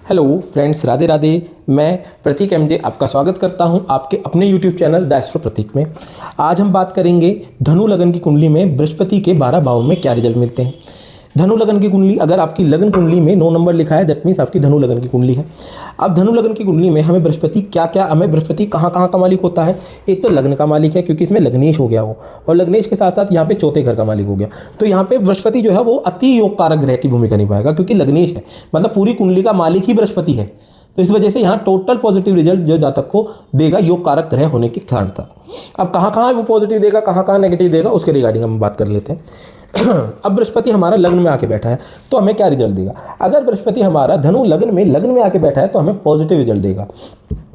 Hello friends, Radhe Radhe. मैं प्रतीक MJ आपका स्वागत करता हूं आपके अपने यूट्यूब चैनल द एस्ट्रो प्रतीक में। आज हम बात करेंगे धनु लगन की कुंडली में बृहस्पति के 12 भावों में क्या रिजल्ट मिलते हैं। धनु लगन की कुंडली, अगर आपकी लगन कुंडली में 9 नंबर लिखा है, दैट मीन्स आपकी धनु लगन की कुंडली है। अब धनु लगन की कुंडली में हमें बृहस्पति हमें बृहस्पति कहाँ कहाँ का मालिक होता है। एक तो लग्न का मालिक है, क्योंकि इसमें लग्नेश हो गया वो, और लग्नेश के साथ साथ यहाँ पे चौथे घर का मालिक हो गया। तो यहाँ पे बृहस्पति जो है वो अति योग कारक ग्रह की भूमिका निभाएगा, क्योंकि लग्नेश है, मतलब पूरी कुंडली का मालिक ही बृहस्पति है। तो इस वजह से यहाँ टोटल पॉजिटिव रिजल्ट जो जातक को देगा योग कारक ग्रह होने के कारण था। अब कहाँ कहाँ वो पॉजिटिव देगा, कहाँ कहाँ नेगेटिव देगा, उसके रिगार्डिंग हम बात कर लेते हैं। अब बृहस्पति हमारा लग्न में आके बैठा है तो हमें क्या रिजल्ट देगा। अगर बृहस्पति हमारा धनु लग्न में आके बैठा है तो हमें पॉजिटिव रिजल्ट देगा।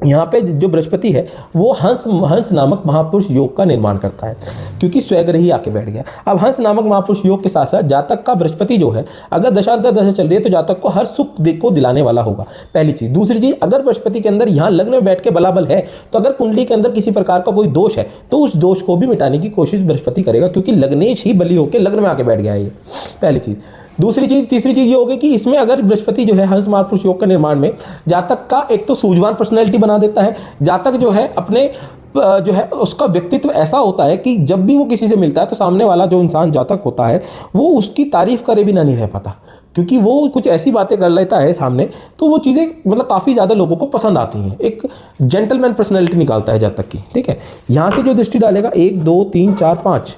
यहाँ पे जो बृहस्पति है वो हंस नामक महापुरुष योग का निर्माण करता है, क्योंकि स्वग्रह ही आके बैठ गया। अब हंस नामक महापुरुष योग के साथ साथ जातक का बृहस्पति जो है, अगर दशा चल रही है तो जातक को हर सुख को दिलाने वाला होगा, पहली चीज। दूसरी चीज, अगर बृहस्पति के अंदर यहाँ लग्न में बैठ के बलाबल है तो अगर कुंडली के अंदर किसी प्रकार का कोई दोष है तो उस दोष को भी मिटाने की कोशिश बृहस्पति करेगा, क्योंकि लग्नेश ही बली होकर लग्न में आके बैठ गया है, ये पहली चीज। दूसरी चीज, तीसरी चीज ये होगी कि इसमें अगर बृहस्पति जो है हंस महापुरुष योग का निर्माण में जातक का एक तो सूझवान पर्सनैलिटी बना देता है। जातक जो है अपने जो है उसका व्यक्तित्व ऐसा होता है कि जब भी वो किसी से मिलता है तो सामने वाला जो इंसान जातक होता है वो उसकी तारीफ करे बिना नहीं रह पाता, क्योंकि वो कुछ ऐसी बातें कर लेता है सामने, तो वो चीज़ें मतलब काफ़ी ज़्यादा लोगों को पसंद आती हैं। एक जेंटलमैन पर्सनैलिटी निकालता है जातक की, ठीक है। यहाँ से जो दृष्टि डालेगा 1 2 3 4 5,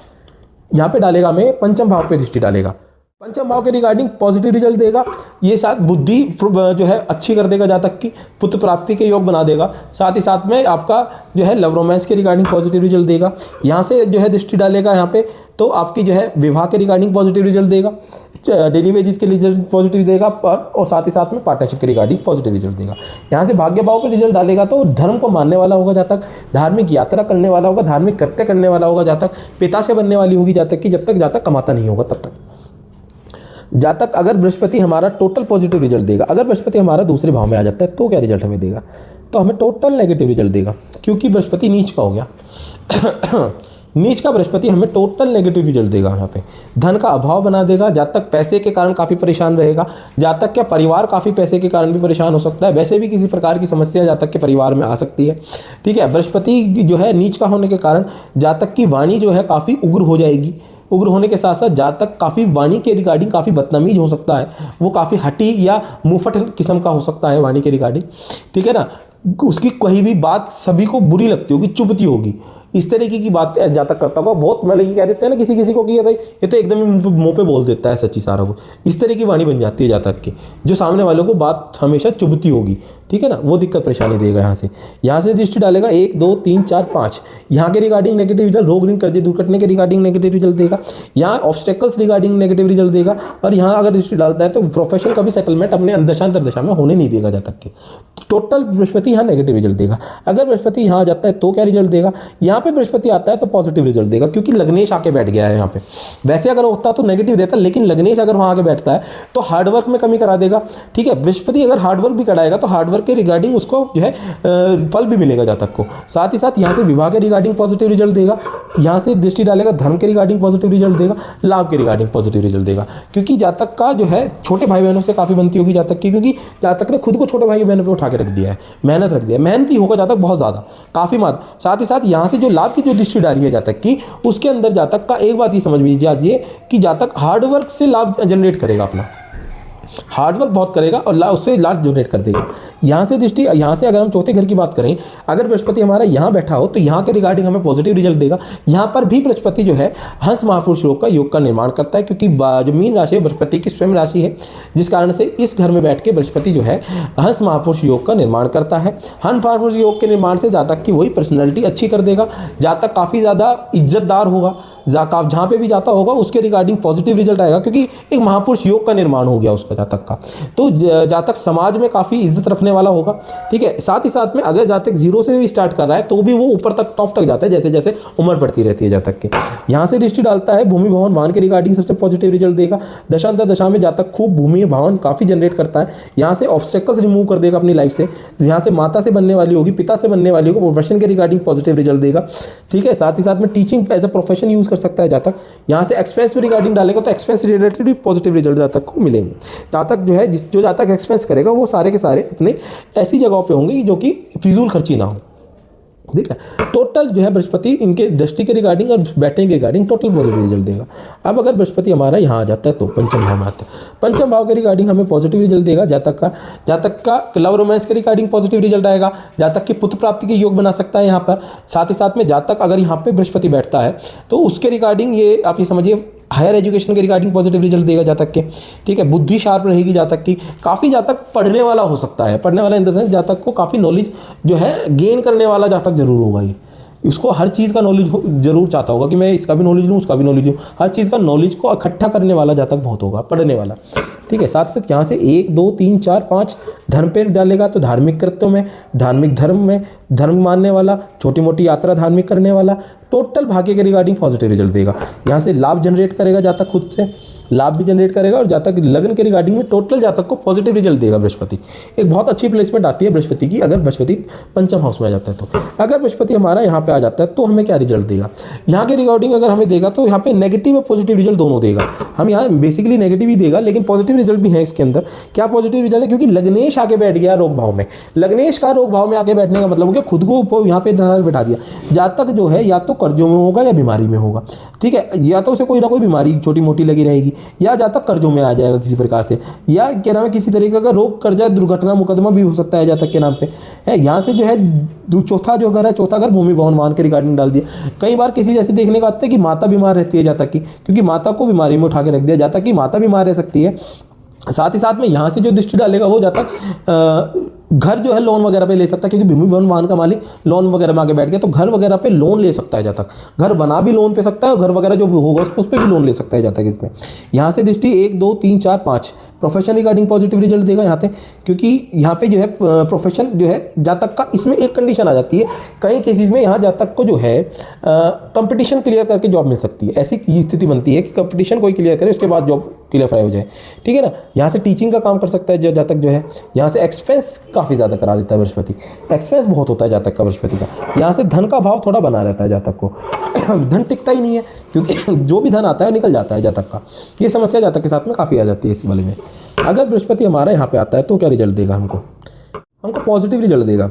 यहाँ पे डालेगा, मैं पंचम भाव पे दृष्टि डालेगा। पंचम भाव के रिगार्डिंग पॉजिटिव रिजल्ट देगा। ये साथ बुद्धि जो है अच्छी कर देगा जातक की, पुत्र प्राप्ति के योग बना देगा। साथ ही साथ में आपका जो है लव रोमांस के रिगार्डिंग पॉजिटिव रिजल्ट देगा। यहाँ से जो है दृष्टि डालेगा यहाँ पे तो आपकी जो है विवाह के रिगार्डिंग पॉजिटिव रिजल्ट देगा, डेली वेजेस के रिजल्ट पॉजिटिव देगा, और साथ ही साथ में पार्टनरशिप के रिगार्डिंग पॉजिटिव रिजल्ट देगा। यहाँ से भाग्य भाव के रिजल्ट डालेगा तो धर्म को मानने वाला होगा जातक, धार्मिक यात्रा करने वाला होगा, धार्मिक कृत्य करने वाला होगा जातक, पिता से बनने वाली होगी जातक की, जब तक जातक कमाता नहीं होगा तब तक। जातक अगर बृहस्पति हमारा टोटल पॉजिटिव रिजल्ट देगा, अगर बृहस्पति हमारा दूसरे भाव में आ जाता है तो क्या रिजल्ट हमें देगा, तो हमें टोटल नेगेटिव रिजल्ट देगा, क्योंकि बृहस्पति नीच का हो गया। नीच का बृहस्पति हमें टोटल नेगेटिव रिजल्ट देगा। यहाँ पे धन का अभाव बना देगा, जातक पैसे के कारण काफ़ी परेशान रहेगा, जातक का परिवार काफ़ी पैसे के कारण भी परेशान हो सकता है, वैसे भी किसी प्रकार की समस्या जातक के परिवार में आ सकती है, ठीक है। बृहस्पति जो है नीच का होने के कारण जातक की वाणी जो है काफ़ी उग्र हो जाएगी। उग्र होने के साथ साथ जातक काफ़ी वाणी के रिगार्डिंग काफ़ी बदतमीज हो सकता है, वो काफ़ी हटी या मुंहफट किस्म का हो सकता है वाणी के रिगार्डिंग, ठीक है ना। उसकी कोई भी बात सभी को बुरी लगती होगी, चुभती होगी, इस तरीके की बात जातक करता होगा। बहुत मतलब ये कह देते हैं ना किसी को कि ये तो एकदम मुंह पे बोल देता है सच्ची सारा को, इस तरह की वाणी बन जाती है जातक की, जो सामने वालों को बात हमेशा चुभती होगी, ठीक है ना। वो दिक्कत परेशानी देगा। यहाँ से दृष्टि डालेगा 1 2 3 4 5, यहाँ के रिगार्डिंग नेगेटिव रिजल्ट, रोग ऋण कर्जे दूर करने के रिगार्डिंग नेगेटिव रिजल्ट देगा, यहाँ ऑब्स्टेकल्स रिगार्डिंग नेगेटिव रिजल्ट देगा, और यहाँ अगर दृष्टि डालता है तो प्रोफेशन का भी सेटलमेंट अपने दशांतर दशा में होने नहीं देगा जातक के। टोटल बृहस्पति यहाँ नेगेटिव रिजल्ट देगा। अगर बृहस्पति यहाँ आ जाता है तो क्या रिजल्ट देगा, यहाँ पे बृहस्पति आता है तो पॉजिटिव रिजल्ट देगा, क्योंकि लग्नेश आके बैठ गया है यहाँ पे। वैसे अगर होता तो नेगेटिव देता, लेकिन लग्नेश अगर वहाँ आके बैठता है तो हार्डवर्क में कमी करा देगा, ठीक है। बृहस्पति अगर हार्डवर्क भी कराएगा तो हार्डवर्क के रिगार्डिंग उसको जो है फल भी मिलेगा जातक को। साथ ही साथ यहाँ से विवाह के रिगार्डिंग पॉजिटिव रिजल्ट देगा, यहाँ से दृष्टि डालेगा धर्म के रिगार्डिंग पॉजिटिव रिजल्ट देगा, लाभ के रिगार्डिंग पॉजिटिव रिजल्ट देगा, क्योंकि जातक का जो है छोटे भाई बहनों से काफ़ी बनती होगी जातक की, क्योंकि जातक ने खुद को छोटे भाई बहनों पर उठा के रख दिया है, मेहनत रख दिया है, मेहनती होगा जातक बहुत ज़्यादा, काफ़ी मात। साथ ही साथ यहाँ से जो लाभ की जो दृष्टि डाली है जातक की, उसके अंदर जातक का एक बात ये समझ में जाइए कि जातक हार्डवर्क से लाभ जनरेट करेगा, अपना हार्डवर्क बहुत करेगा और उससे लाभ जनरेट कर देगा। यहाँ से दृष्टि, यहाँ से अगर हम चौथे घर की बात करें, अगर बृहस्पति हमारा यहाँ बैठा हो तो यहाँ के रिगार्डिंग हमें पॉजिटिव रिजल्ट देगा। यहाँ पर भी बृहस्पति जो है हंस महापुरुष योग का निर्माण करता है, क्योंकि जो मीन राशि है बृहस्पति की स्वयं राशि है, जिस कारण से इस घर में बैठ के बृहस्पति जो है हंस महापुरुष योग का निर्माण करता है। हंस महापुरुष योग के निर्माण से जातक की वही पर्सनैलिटी अच्छी कर देगा, जातक काफ़ी ज़्यादा इज्जतदार होगा, जहाँ पे भी जाता होगा उसके रिगार्डिंग पॉजिटिव रिजल्ट आएगा, क्योंकि एक महापुरुष योग का निर्माण हो गया उसका जातक का। तो जातक समाज में काफ़ी इज्जत रखने वाला होगा, ठीक है। साथ ही साथ में अगर जातक जीरो से भी स्टार्ट कर रहा है तो भी वो ऊपर तक टॉप तक जाता है, जैसे जैसे उम्र बढ़ती रहती है जातक की। यहाँ से दृष्टि डालता है भूमि भवन वाहन के रिगार्डिंग सबसे पॉजिटिव रिजल्ट देगा। दशांतर दशा में जातक खूब भूमि भवन काफ़ी जनरेट करता है, यहाँ से ऑब्स्टेकल्स रिमूव कर देगा अपनी लाइफ से। यहाँ से माता से बनने वाली होगी, पिता से बनने वाली होगी, प्रोफेशन के रिगार्डिंग पॉजिटिव रिजल्ट देगा, ठीक है। साथ ही साथ में teaching as a profession use कर सकता है जातक। यहाँ से एक्सपेंस में रिगार्डिंग डालेगा तो एक्सपेंस रिलेटेड भी पॉजिटिव रिजल्ट जातक को मिलेंगे। जातक जो है जो जातक एक्सपेंस करेगा वो सारे के सारे अपने ऐसी जगहों पे होंगे जो कि फिजूल खर्ची ना हो। ठीक है, टोटल जो है बृहस्पति इनके दृष्टि के रिगार्डिंग और बैठने के रिगार्डिंग टोटल पॉजिटिव रिजल्ट देगा। अब अगर बृहस्पति हमारा यहाँ आ जाता है तो पंचम भाव में आता है, पंचम भाव के रिगार्डिंग हमें पॉजिटिव रिजल्ट देगा। जातक का लव रोमांस के रिगार्डिंग पॉजिटिव रिजल्ट आएगा। जातक की पुत्र प्राप्ति के योग बना सकता है यहाँ पर। साथ ही साथ में जातक अगर यहाँ पे बृहस्पति बैठता है तो उसके रिगार्डिंग ये आप ये समझिए हायर एजुकेशन के रिगार्डिंग पॉजिटिव रिजल्ट देगा जातक के। ठीक है, बुद्धि शार्प रहेगी जातक की, काफ़ी जातक पढ़ने वाला हो सकता है। पढ़ने वाला इन द सेंस जातक को काफ़ी नॉलेज जो है गेन करने वाला जातक जरूर होगा। ये उसको हर चीज़ का नॉलेज जरूर चाहता होगा कि मैं इसका भी नॉलेज लूँ उसका भी नॉलेज लूँ, हर चीज़ का नॉलेज को इकट्ठा करने वाला जातक बहुत होगा, पढ़ने वाला। ठीक है, साथ साथ यहाँ से 1 2 3 4 5 धर्म पे डालेगा तो धार्मिक कृत्यों में, धार्मिक धर्म में, धर्म मानने वाला, छोटी मोटी यात्रा धार्मिक करने वाला, टोटल भाग्य के रिगार्डिंग पॉजिटिव रिजल्ट देगा। यहाँ से लाभ जनरेट करेगा जातक, खुद से लाभ भी जनरेट करेगा और जातक लग्न के रिगार्डिंग में टोटल जातक को पॉजिटिव रिजल्ट देगा बृहस्पति। एक बहुत अच्छी प्लेसमेंट आती है बृहस्पति की अगर बृहस्पति पंचम हाउस में आ जाता है तो। अगर बृहस्पति हमारा यहाँ पे आ जाता है तो हमें क्या रिजल्ट देगा, यहाँ के रिगार्डिंग अगर हमें देगा तो यहाँ पे नेगेटिव और पॉजिटिव रिजल्ट दोनों देगा। हम यहाँ बेसिकली नेगेटिव ही देगा लेकिन पॉजिटिव रिजल्ट भी है इसके अंदर। क्या पॉजिटिव रिजल्ट है, क्योंकि लग्नेश आके बैठ गया रोग भाव में। लग्नेश का रोग भाव में आके बैठने का मतलब हो गया खुद को यहाँ पे बैठा दिया। जातक जो है या तो कर्जों में होगा या बीमारी में होगा। ठीक है, या तो उसे कोई ना कोई बीमारी छोटी मोटी लगी रहेगी या जातक कर्जों में आ जाएगा किसी प्रकार से, या क्या नाम है किसी तरीके का रोग, कर्जा, दुर्घटना, मुकदमा भी हो सकता है जातक के नाम पे है। यहाँ से जो है चौथा जो घर है, चौथा घर भूमि भवन वाहन के रिगार्डिंग डाल दिया। कई बार किसी जैसे देखने को आता है कि माता बीमार रहती है जातक की, क्योंकि माता को बीमारी में उठा के रख दिया। जातक की माता बीमार रह सकती है। साथ ही साथ में यहाँ से जो दृष्टि डालेगा वो जातक घर जो है लोन वगैरह पे ले सकता है, क्योंकि भूमि भवन वाहन का मालिक लोन वगैरह में आके बैठ गया तो घर वगैरह पे लोन ले सकता है जातक। घर बना भी लोन पे सकता है और घर वगैरह जो होगा उस पर भी लोन ले सकता है जातक इसमें। यहाँ से दृष्टि 1 2 3 4 5 प्रोफेशन रिगार्डिंग पॉजिटिव रिजल्ट देगा यहाँ पे, क्योंकि यहाँ पे जो है प्रोफेशन जो है जातक का, इसमें एक कंडीशन आ जाती है कई केसेस में, यहाँ जातक को जो है कंपटीशन क्लियर करके जॉब मिल सकती है। ऐसी स्थिति बनती है कि कंपटीशन कोई क्लियर करे उसके बाद जॉब क्लियर हो जाए। ठीक है ना, यहाँ से टीचिंग का काम कर सकता है जो जातक जो है। यहाँ से एक्सपेंस काफ़ी ज़्यादा करा देता है बृहस्पति, एक्सपेंस बहुत होता है जातक का बृहस्पति का। यहाँ से धन का भाव थोड़ा बना रहता है जातक को, धन टिकता ही नहीं है क्योंकि जो भी धन आता है निकल जाता है जातक का। ये समस्या जातक के साथ में काफ़ी आ जाती है इस वाले में। अगर बृहस्पति हमारा यहाँ पे आता है तो क्या रिजल्ट देगा हमको पॉजिटिव रिजल्ट देगा।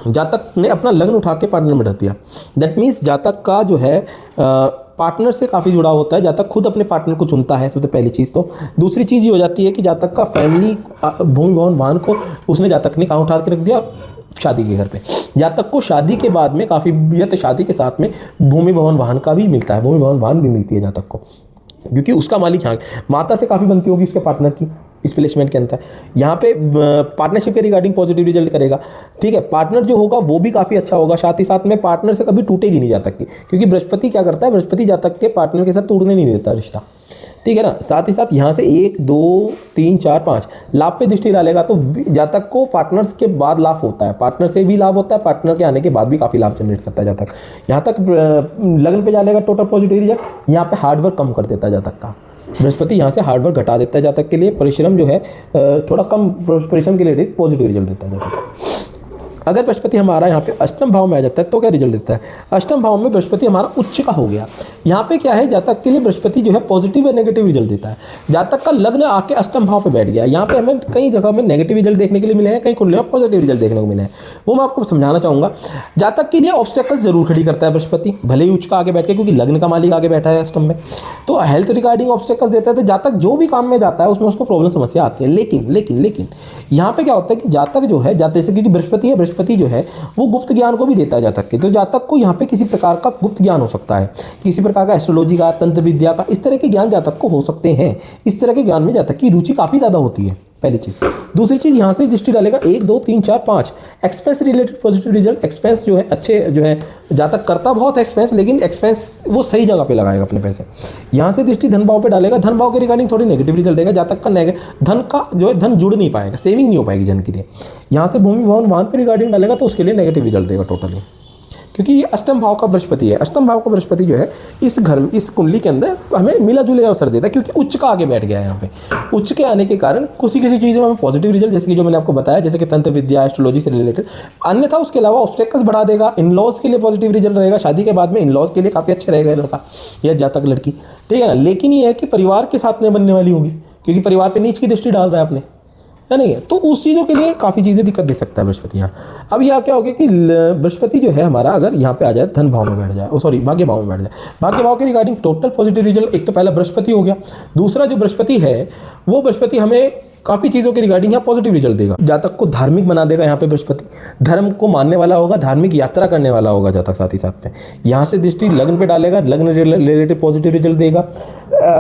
जातक ने अपना लग्न उठा के पार्टनर में रख दिया, दैट मीन्स जातक का जो है पार्टनर से काफ़ी जुड़ा होता है। जातक खुद अपने पार्टनर को चुनता है सबसे पहली चीज़ तो। दूसरी चीज़ ये हो जाती है कि जातक का फैमिली भूमि भवन वाहन को उसने जातक ने कहाँ उठा के रख दिया, शादी के घर पे। जातक को शादी के बाद में काफ़ी शादी के साथ में भूमि भवन वाहन का भी मिलता है, भूमि भवन वाहन भी मिलती है जातक को, क्योंकि उसका मालिक यहाँ माता से काफ़ी बनती होगी उसके पार्टनर की इस प्लेसमेंट के अंदर। यहाँ पे पार्टनरशिप के रिगार्डिंग पॉजिटिव रिजल्ट करेगा। ठीक है, पार्टनर जो होगा वो भी काफ़ी अच्छा होगा। साथ ही साथ में पार्टनर से कभी टूटेगी नहीं जातक की, क्योंकि बृहस्पति क्या करता है, बृहस्पति जातक के पार्टनर के साथ टूटने नहीं देता रिश्ता। ठीक है ना, साथ ही साथ यहाँ से 1 2 3 4 5 लाभ पे दृष्टि डालेगा तो जातक को पार्टनर्स के बाद लाभ होता है, पार्टनर से भी लाभ होता है, पार्टनर के आने के बाद भी काफ़ी लाभ जनरेट करता है जातक। यहाँ तक लग्न पे डालेगा टोटल पॉजिटिव रिजल्ट। यहाँ पे हार्डवर्क कम कर देता है जातक का बृहस्पति, यहाँ से हार्डवर्क घटा देता है जातक के लिए। परिश्रम जो है थोड़ा कम परिश्रम के लिए पॉजिटिव रिजल्ट देता है जातक। अगर बृहस्पति हमारा यहाँ पे अष्टम भाव में आ जाता है तो क्या रिजल्ट देता है। अष्टम भाव में बृहस्पति हमारा उच्च का हो गया। यहाँ पे क्या है, जातक के लिए बृहस्पति जो है पॉजिटिव और नेगेटिव रिजल्ट देता है। जातक का लग्न आके अष्टम भाव पे बैठ गया, यहाँ पे हमें कई जगह में नेगेटिव रिजल्ट देखने के लिए मिले हैं, कई कुंडलियों में पॉजिटिव रिजल्ट देखने को मिले हैं, वो मैं आपको समझाना चाहूँगा। जातक के लिए ऑब्स्टेकल्स जरूर खड़ी करता है बृहस्पति, भले ही उच्च का आगे बैठ के, क्योंकि लग्न का मालिक आगे बैठा है अष्टम में, तो हेल्थ रिगार्डिंग ऑब्स्टेकल्स देता है। तो जातक जो भी काम में जाता है उसमें उसको प्रॉब्लम समस्या आती है। लेकिन यहाँ पे क्या होता है कि जातक जो है जैसे क्योंकि बृहस्पति है, बृहस्पति जो है वो गुप्त ज्ञान को भी देता है जातक के। तो जातक को यहाँ पे किसी प्रकार का गुप्त ज्ञान हो सकता है, किसी प्रकार का एस्ट्रोलॉजी का, तंत्र विद्या का, इस तरह के ज्ञान जातक को हो सकते हैं। इस तरह के ज्ञान में जातक की रुचि काफ़ी ज़्यादा होती है, पहली चीज़। दूसरी चीज़ यहाँ से दृष्टि डालेगा 1 2 3 4 5 expense related positive result. Expense जो है अच्छे जो है जातक करता बहुत एक्सपेंस, लेकिन एक्सपेंस वो सही जगह पे लगाएगा अपने पैसे। यहाँ से दृष्टि धन भाव पे डालेगा, धन भाव के रिगार्डिंग थोड़ी नेगेटिव रिजल्ट देगा। जातक का धन का जो है धन जुड़ नहीं पाएगा, सेविंग नहीं हो पाएगी धन के लिए। यहाँ से भूमि भवन वाहन पे रिगार्डिंग डालेगा तो उसके लिए नेगेटिव रिजल्ट देगा टोटली। क्योंकि ये अष्टम भाव का बृहस्पति है। अष्टम भाव का बृहस्पति जो है इस कुंडली के अंदर हमें मिला जुले अवसर देता है, क्योंकि उच्च का आगे बैठ गया है यहाँ पे। उच्च के आने के कारण किसी किसी चीज़ में हमें पॉजिटिव रिजल्ट, जैसे कि जो मैंने आपको बताया, जैसे कि तंत्र विद्या, एस्ट्रोलॉजी से रिलेटेड। अन्यथा उसके अलावा ऑब्स्टेकल्स बढ़ा देगा। इन लॉज के लिए पॉजिटिव रिजल्ट रहेगा, शादी के बाद में इन लॉज के लिए काफ़ी अच्छा रहेगा लड़का या जातक लड़की, ठीक है ना। लेकिन ये है कि परिवार के साथ में बनने वाली होगी, क्योंकि परिवार पे नीच की दृष्टि डाल रहा है आपने, है नहीं है, तो उस चीज़ों के लिए काफ़ी चीज़ें दिक्कत दे सकता है बृहस्पति यहाँ। अब यहाँ क्या हो गया कि बृहस्पति जो है हमारा अगर यहाँ पे आ जाए, धन भाव में बैठ जाए, सॉरी भाग्य भाव में बैठ जाए, भाग्य भाव के रिगार्डिंग टोटल पॉजिटिव रिजल्ट। एक तो पहला बृहस्पति हो गया, दूसरा जो बृहस्पति है वो बृहस्पति हमें काफ़ी चीज़ों के रिगार्डिंग यहाँ पॉजिटिव रिजल्ट देगा। जातक को धार्मिक बना देगा यहाँ पे बृहस्पति, धर्म को मानने वाला होगा, धार्मिक यात्रा करने वाला होगा जातक। साथ ही साथ में यहाँ से दृष्टि लग्न पे डालेगा, लग्न रिलेटेड पॉजिटिव रिजल्ट देगा,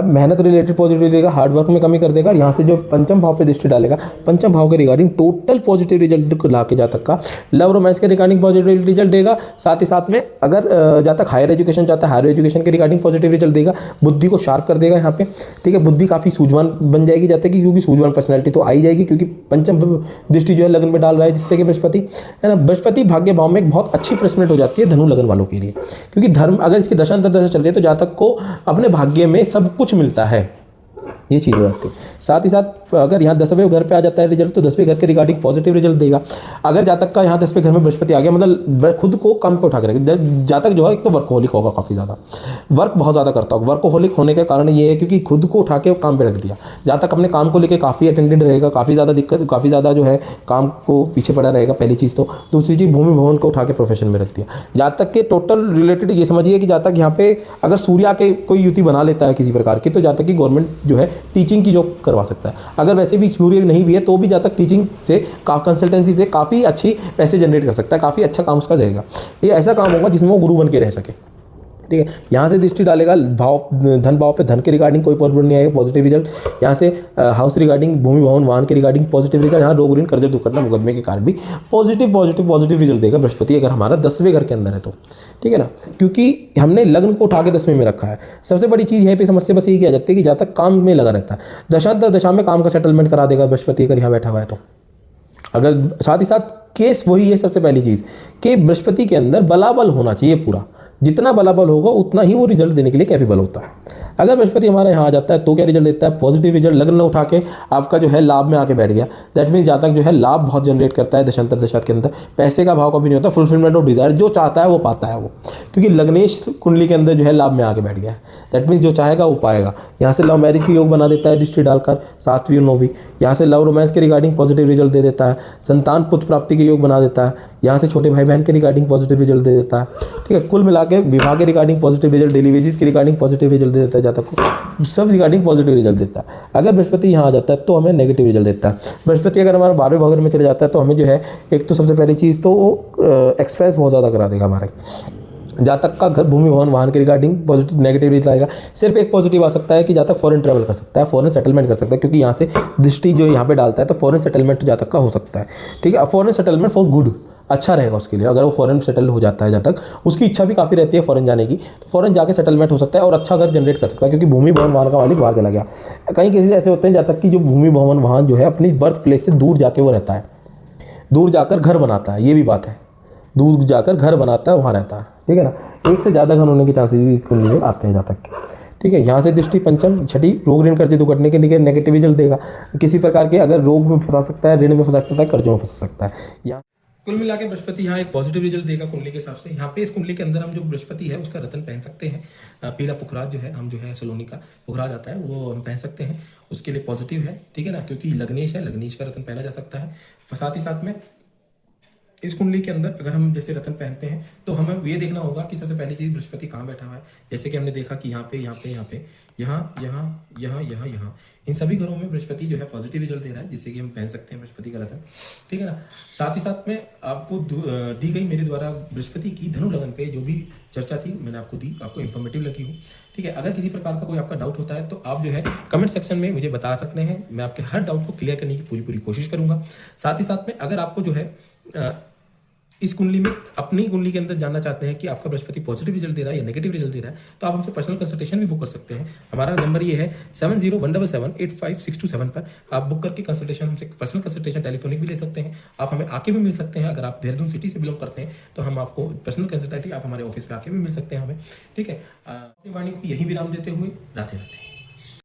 मेहनत रिलेटेड पॉजिटिव देगा, हार्ड वर्क में कमी कर देगा। यहाँ से जो पंचम भाव पे दृष्टि डालेगा, पंचम भाव के रिगार्डिंग टोटल पॉजिटिव रिजल्ट ला के जातक का लव रोमांस के रिगार्डिंग पॉजिटिव रिजल्ट देगा। साथ ही साथ में अगर जातक हायर एजुकेशन चाहता है, हायर एजुकेशन के रिगार्डिंग पॉजिटिव रिजल्ट देगा, बुद्धि को शार्प कर देगा यहाँ पे, ठीक है। बुद्धि काफ़ी सूझवान बन जाएगी जातक की, क्योंकि सूझवान पर्सनैलिटी तो आई जाएगी, क्योंकि पंचम दृष्टि जो है लग्न में डाल रहा है, जिससे कि बृहस्पति है ना, बृहस्पति भाग्य भाव में एक बहुत अच्छी प्लेसमेंट हो जाती है धनु लगन वालों के लिए। क्योंकि धर्म अगर इसकी दशांतर दशा चल रही है तो जातक को अपने भाग्य में सब कुछ मिलता है, ये चीज़ हो जाती है। साथ ही साथ अगर यहाँ 10वें घर पे आ जाता है रिजल्ट, तो 10वें घर के रिगार्डिंग पॉजिटिव रिजल्ट देगा। अगर जातक का यहाँ 10वें घर में बृहस्पति आ गया, मतलब खुद को काम पे उठा के रखेगा। जातक जो है एक तो वर्कहोलिक होगा, काफ़ी ज़्यादा वर्क बहुत ज़्यादा करता होगा। वर्कहोलिक होने के कारण ये है क्योंकि खुद को उठा के काम पे रख दिया। जातक अपने काम को लेकर काफ़ी अटेंडेड रहेगा, काफ़ी ज़्यादा दिक्कत, काफ़ी ज़्यादा जो है काम को पीछे पड़ा रहेगा, पहली चीज़ तो। दूसरी चीज़ भूमि भवन को उठा के प्रोफेशन में रख दिया। जातक के टोटल रिलेटेड ये समझिए कि जातक यहाँ पे अगर सूर्या के कोई युति बना लेता है किसी प्रकार की, तो जातक की गवर्नमेंट जो है टीचिंग की जॉब करवा सकता है। अगर वैसे भी सूर्य नहीं भी है तो भी जातक टीचिंग से, कंसल्टेंसी से काफ़ी अच्छी पैसे जनरेट कर सकता है, काफ़ी अच्छा काम उसका रहेगा। ये ऐसा काम होगा जिसमें वो गुरु बन के रह सके, ठीक है। यहाँ से दृष्टि डालेगा भाव, धन भाव पे धन के रिगार्डिंग कोई प्रॉब्लम नहीं आएगा, पॉजिटिव रिजल्ट। यहाँ से हाउस रिगार्डिंग, भूमि भवन वाहन के रिगार्डिंग पॉजिटिव रिजल्ट। यहाँ रोग ऋण कर्ज दुर्घटना मुकदमे के कारण भी पॉजिटिव रिजल्ट देगा बृहस्पति, अगर हमारा 10वें घर के अंदर है तो, ठीक है ना। क्योंकि हमने लग्न को उठा के 10वें में रखा है। सबसे बड़ी चीज़ यहीं पे समस्या बस यही की जाती है कि जातक काम में लगा रहता है, दशांतर दशा में काम का सेटलमेंट करा देगा बृहस्पति अगर यहाँ बैठा हुआ है तो। अगर साथ ही साथ केस वही है, सबसे पहली चीज़ कि बृहस्पति के अंदर बलाबल होना चाहिए पूरा। जितना बलाबल होगा उतना ही वो रिजल्ट देने के लिए कैपेबल होता है। अगर बृहस्पति हमारे यहाँ आ जाता है तो क्या रिजल्ट देता है? Positive result. लग्न उठा के आपका जो है लाभ में आके बैठ गया, दैट मीन्स जातक जो है लाभ बहुत जनरेट करता है दशांतर दशा के अंदर। पैसे का भाव कभी नहीं होता, फुलफिलमेंट ऑफ डिजायर, जो चाहता है वो पाता है वो, क्योंकि लग्नेश कुंडली के अंदर जो है लाभ में आके बैठ गया है। दैट मीन्स जो चाहेगा वो पाएगा। यहाँ से लव मैरिज की योग बना देता है दृष्टि डालकर 7वीं और 9वीं। यहाँ से लव रोमांस के रिगार्डिंग पॉजिटिव रिजल्ट दे देता है। संतान पुत्र प्राप्ति के योग बना देता है। यहाँ से छोटे भाई बहन के रिगार्डिंग पॉजिटिव रिजल्ट दे देता है, ठीक है। कुल मिला के विवाह के regarding positive result, daily wages के रिगार्डिंग पॉजिटिव रिजल्ट दे देता है जातक को, सब रिगार्डिंग पॉजिटिव रिजल्ट देता है। अगर बृहस्पति यहाँ आ जाता है तो हमें नेगेटिव रिजल्ट देता है। बृहस्पति अगर हमारा 12वें भाव में चले जाता है तो हमें जो है एक तो सबसे पहली चीज़ तो वो एक्सपेंस बहुत ज़्यादा करा देगा हमारे। जातक का घर, भूमि भवन वाहन के रिगार्डिंग पॉजिटिव नेगेटिव रिजल्ट आएगा। सिर्फ एक पॉजिटिव आ सकता है कि जातक फॉरेन ट्रैवल कर सकता है, फॉरेन सेटलमेंट कर सकता है, क्योंकि यहाँ से दृष्टि जो यहाँ पे डालता है तो फॉरेन सेटलमेंट जातक का हो सकता है, ठीक है। फॉरेन सेटलमेंट फॉर गुड, अच्छा रहेगा उसके लिए। अगर वो फॉरेन सेटल हो जाता है जातक, उसकी इच्छा भी काफ़ी रहती है फॉरेन जाने की, तो फॉरेन जाके सेटलमेंट हो सकता है और अच्छा घर जनरेट कर सकता है, क्योंकि भूमि भवन वाहन का मालिक बाहर चला गया। कई केसेस ऐसे होते हैं जातक की जो भूमि भवन वाहन जो है अपनी बर्थ प्लेस से दूर जाके वो रहता है, दूर जाकर घर बनाता है, ये भी बात है, दूर जाकर घर बनाता है, वहाँ रहता है, ठीक है ना। एक से ज़्यादा घर होने के चांसेस भी इसके लिए आते हैं जातक के, ठीक है। यहाँ से दृष्टि पंचम छठी रोग ऋण कर्ज दुर्घटना के लिए नेगेटिव रिजल्ट देगा। किसी प्रकार के अगर रोग में फंसा सकता है, ऋण में फंसा सकता है, कर्जों में फंसा सकता है। यहाँ कुल मिला के बृहस्पति यहाँ एक पॉजिटिव रिजल्ट देगा कुंडली के हिसाब से। यहाँ पे इस कुंडली के अंदर हम जो बृहस्पति है उसका रत्न पहन सकते हैं। पीला पुखराज जो है, हम जो है सलोनी का पुखराज आता है वो हम पहन सकते हैं, उसके लिए पॉजिटिव है, ठीक है ना। क्योंकि लग्नेश है, लग्नेश का रत्न पहना जा सकता है। साथ ही साथ में इस कुंडली के अंदर अगर हम जैसे रत्न पहनते हैं तो हमें ये देखना होगा कि सबसे पहली चीज़ बृहस्पति कहाँ बैठा हुआ है। जैसे कि हमने देखा कि यहाँ पे यहाँ पे यहाँ पे यहाँ यहाँ यहाँ यहाँ यहाँ इन सभी घरों में बृहस्पति जो है पॉजिटिव रिजल्ट दे रहा है, जिससे कि हम पहन सकते हैं बृहस्पति का रत्न, ठीक है ना। साथ ही साथ में आपको दी गई मेरे द्वारा बृहस्पति की धनु लगन पे जो भी चर्चा थी मैंने आपको दी, आपको इन्फॉर्मेटिव लगी हो, ठीक है। अगर किसी प्रकार का कोई आपका डाउट होता है तो आप जो है कमेंट सेक्शन में मुझे बता सकते हैं, मैं आपके हर डाउट को क्लियर करने की पूरी कोशिश करूंगा। साथ ही साथ में अगर आपको जो है इस कुंडली में अपनी कुंडली के अंदर जानना चाहते हैं कि आपका बृहस्पति पॉजिटिव रिजल्ट दे रहा है या नेगेटिव रिजल्ट दे रहा है, तो आप हमसे पर्सनल कंसल्टेशन भी बुक कर सकते हैं। हमारा नंबर ये है 7017785627 पर आप बुक करके कंसल्टेशन हमसे पर्सनल कंसल्टेशन टेलीफोनिक भी ले सकते हैं। आप हमें आके भी मिल सकते हैं। अगर आप देहरादून सिटी से बिलोंग करते हैं तो हम आपको पर्सनल कंसल्टेंट आप हमारे ऑफिस पे आके भी मिल सकते हैं हमें। ठीक है, अपनी वाणी को यही विराम देते हुए राधे राधे।